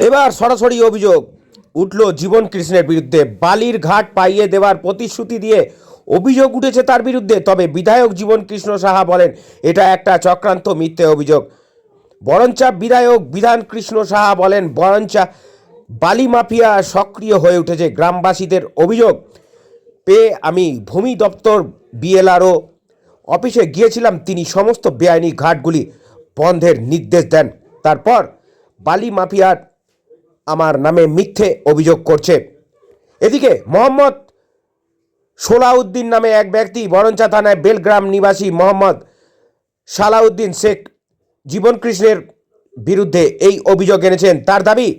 এবার সরাসরি অভিযোগ উঠল জীবন কৃষ্ণের বিরুদ্ধে। বালির ঘাট পাইয়ে দেওয়ার প্রতিশ্রুতি দিয়ে অভিযোগ উঠেছে তার বিরুদ্ধে। তবে বিধায়ক জীবন কৃষ্ণ সাহা বলেন এটা একটা চক্রান্ত, মিথ্যে অভিযোগ। বরঞ্চা বিধায়ক বিধান কৃষ্ণ সাহা বলেন বরঞ্চা বালি মাফিয়া সক্রিয় হয়ে উঠেছে। গ্রামবাসীদের অভিযোগ পেয়ে আমি ভূমি দপ্তর বিএলআরও অফিসে গিয়েছিলাম। তিনি সমস্ত বেআইনি ঘাটগুলি বন্ধের নির্দেশ দেন। তারপর বালি মাফিয়ার আমার নামে মিথ্যে অভিযোগ করছে। এদিকে মোহাম্মদ সোলাউদ্দিন নামে এক ব্যক্তি বরঞ্চা থানায় বেলগ্রাম নিবাসী মোহাম্মদ সালাউদ্দিন শেখ জীবন কৃষ্ণের বিরুদ্ধে এই অভিযোগ এনেছেন। তার দাবি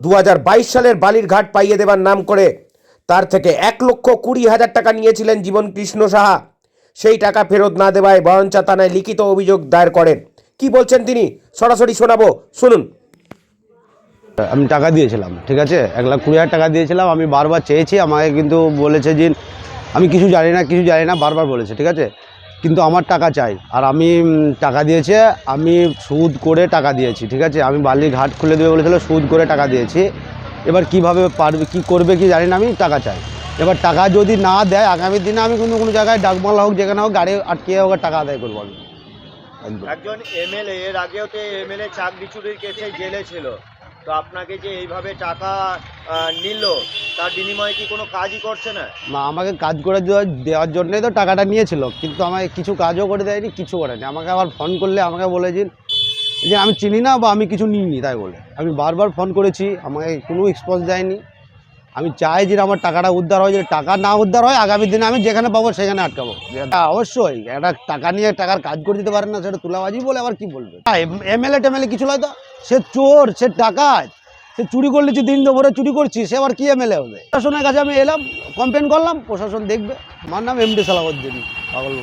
2022 সালের বালির ঘাট পাইয়ে দেবার নাম করে তার থেকে 1,20,000 টাকা নিয়েছিলেন জীবন কৃষ্ণ সাহা। সেই টাকা ফেরত না দেওয়ায় বরঞ্চা থানায় লিখিত অভিযোগ দায়ের করেন। কি বলছেন তিনি সরাসরি শোনাবো, শুনুন। আমি টাকা দিয়েছিলাম, ঠিক আছে, 1,20,000 টাকা দিয়েছিলাম। আমি বারবার চেয়েছি, আমাকে কিন্তু বলেছে যে আমি কিছু জানি না বারবার বলেছে, ঠিক আছে, কিন্তু আমার টাকা চাই। আর আমি টাকা দিয়েছে, আমি সুদ করে টাকা দিয়েছি, ঠিক আছে। আমি বালির ঘাট খুলে দেবে বলেছিল, সুদ করে টাকা দিয়েছি। এবার কিভাবে পারবে, কি করবে কি জানি না, আমি টাকা চাই। এবার টাকা যদি না দেয় আগামী দিনে আমি কিন্তু কোনো জায়গায় ডাকমালা হোক, যেখানে হোক, গাড়ি আটকে হোক, টাকা আদায় করবো আমি। একজন এমএলএ এর আগেও তো এমএলএ চাকরি চুরির কেসে জেলে ছিল, তো আপনাকে যে এইভাবে টাকা নিল তার বিনিময়ে কি কোনো কাজই করছে না? আমাকে কাজ করে দেওয়ার জন্যই তো টাকাটা নিয়েছিল, কিন্তু আমাকে কিছু কাজও করে দেয়নি, কিছু করেনি। আমাকে আবার ফোন করলে আমাকে বলেছেন যে আমি চিনি না বা আমি কিছু নিইনি, তাই বলে আমি বারবার ফোন করেছি, আমাকে কোনো রেসপন্স দেয়নি। আমি চাই যে আমার টাকাটা উদ্ধার হয়। যদি টাকা না উদ্ধার হয় আগামী দিনে আমি যেখানে পাবো সেখানে আটকাবো। অবশ্যই একটা টাকা নিয়ে টাকার কাজ করে দিতে পারে না, সেটা তুলাবাজি বলে আবার কি বলবে। এমএলএ টেমএলএ কিছু নয় তো, সে চোর, সে ডাকাত, সে চুরি করলে যে দিন দুপুরে চুরি করছি, সে আবার কি এমএলএ হবে? প্রশাসনের কাছে আমি এলাম, কমপ্লেন করলাম, প্রশাসন দেখবে। আমার নাম এমডি সালাউদ্দিন পাগল।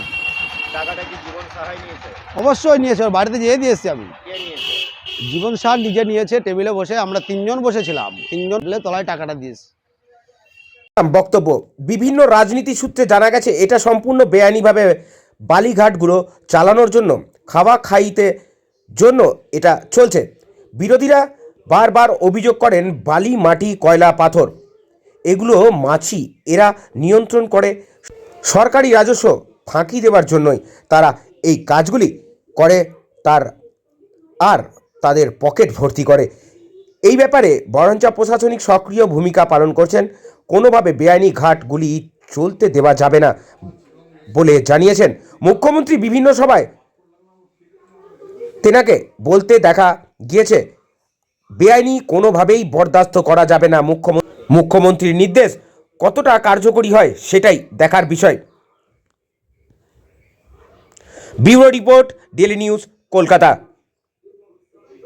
টাকাটা কি জীবন সাহাই নিয়েছে? অবশ্যই নিয়েছে, ওর বাড়িতে যেয়ে দিয়ে এসছি আমি। কে নিয়েছে? জীবন সাহা নিজে নিয়েছে, টেবিলে বসে আমরা 3 জন বসেছিলাম, 3 জন তলায় টাকাটা দিয়েছে। বক্তব্য বিভিন্ন রাজনীতি সূত্রে জানা গেছে এটা সম্পূর্ণ বেআইনিভাবে বালিঘাটগুলো চালানোর জন্য, খাওয়া খাইতে জন্য এটা চলছে। বিরোধীরা বারবার অভিযোগ করেন বালি, মাটি, কয়লা, পাথর এগুলো মাছি এরা নিয়ন্ত্রণ করে। সরকারি রাজস্ব ফাঁকি দেওয়ার জন্যই তারা এই কাজগুলি করে, আর তাদের পকেট ভর্তি করে। এই ব্যাপারে বরঞ্চা প্রশাসনিক সক্রিয় ভূমিকা পালন করছেন। কোনোভাবে বেআইনি ঘাটগুলি চলতে দেওয়া যাবে না বলে জানিয়েছেন মুখ্যমন্ত্রী। বিভিন্ন সভায় তেনাকে বলতে দেখা গিয়েছে বেআইনি কোনোভাবেই বরদাস্ত করা যাবে না। মুখ্যমন্ত্রীর নির্দেশ কতটা কার্যকরী হয় সেটাই দেখার বিষয়। Bureau report, daily news, Kolkata.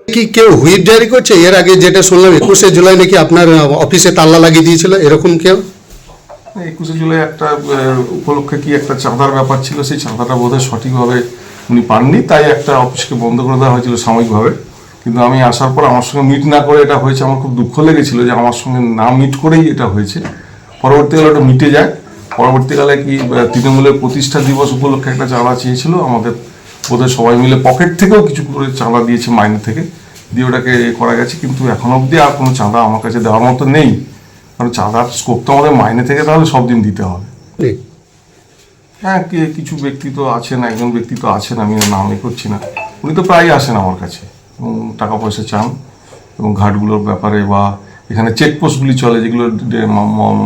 কি কেউ হুইপ জারি করছে? এর আগে যেটা শুনলাম 21শে জুলাই নাকি আপনার অফিসে তালা লাগিয়ে দিয়েছিল, এরকম কেউ? 21শে জুলাই একটা উপলক্ষে কি একটা চাঁদার ব্যাপার ছিল, সেই চাঁদাটা বোধহয় সঠিকভাবে উনি পাননি, তাই একটা অফিসকে বন্ধ করে দেওয়া হয়েছিল সাময়িকভাবে। কিন্তু আমি আসার পর আমার সঙ্গে মিট না করে এটা হয়েছে, আমার খুব দুঃখ লেগেছিল যে আমার সঙ্গে না মিট করেই এটা হয়েছে। পরবর্তীকালে ওটা মিটে যায়। পরবর্তীকালে কি তৃণমূলের প্রতিষ্ঠা দিবস উপলক্ষে একটা চাঁদা চেয়েছিল, আমাদের বোধহয় সবাই মিলে পকেট থেকেও কিছু করে চাঁদা দিয়েছে, মাইনে থেকে দিয়ে ওটাকে করা গেছে। কিন্তু এখনো অবধি আর কোনো চাঁদা আমার কাছে দেওয়ার মতো নেই, কারণ চাঁদার স্কোপ তো আমাদের মাইনে থেকে তাহলে সব দিন দিতে হবে। হ্যাঁ, কিছু ব্যক্তি তো আছেন, একজন ব্যক্তি তো আছেন, আমি নাম করছি না, উনি তো প্রায়ই আসেন আমার কাছে এবং টাকা পয়সা চান এবং ঘাটগুলোর ব্যাপারে বা এখানে চেকপোস্টগুলি চলে যেগুলো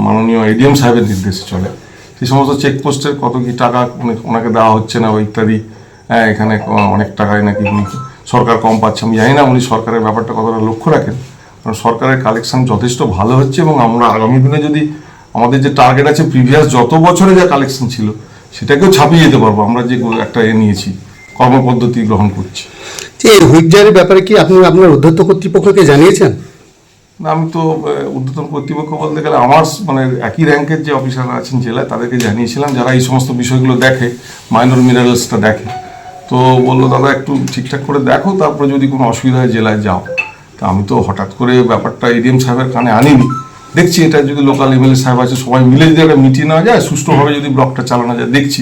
মাননীয় এডিএম সাহেবের নির্দেশে চলে, সেই সমস্ত চেকপোস্টের কত কি টাকা ওনাকে দেওয়া হচ্ছে না বা ইত্যাদি। হ্যাঁ, এখানে অনেক টাকায় নাকি উনি সরকার কম পাচ্ছে। আমি জানি না উনি সরকারের ব্যাপারটা কতটা লক্ষ্য রাখেন, কারণ সরকারের কালেকশন যথেষ্ট ভালো হচ্ছে এবং আমরা আগামী দিনে যদি আমাদের যে টার্গেট আছে প্রিভিয়াস যত বছরে যা কালেকশন ছিল সেটাকেও ছাপিয়ে যেতে পারবো। আমরা যে একটা নিয়েছি, কর্মপদ্ধতি গ্রহণ করছি। এই হুইপ জারির ব্যাপারে কি আপনি আপনার ঊর্ধ্বতন কর্তৃপক্ষকে জানিয়েছেন? না, আমি তো ঊর্ধ্বতন কর্তৃপক্ষ বলতে গেলে আমার একই র্যাঙ্কের যে অফিসাররা আছেন জেলায় তাদেরকে জানিয়েছিলাম, যারা এই সমস্ত বিষয়গুলো দেখে, মাইনর মিনারেলসটা দেখে। তো বললো দাদা একটু ঠিকঠাক করে দেখো, তারপরে যদি কোনো অসুবিধা হয় জেলায় যাও। তা আমি তো হঠাৎ করে ব্যাপারটা এডিএম সাহেবের কানে আনিনি, দেখছি এটা যদি লোকাল এমএলএ সাহেব আছে সবাই মিলে যদি একটা মিটিয়ে নেওয়া যায়, সুষ্ঠুভাবে যদি ব্লকটা চালানো যায়, দেখছি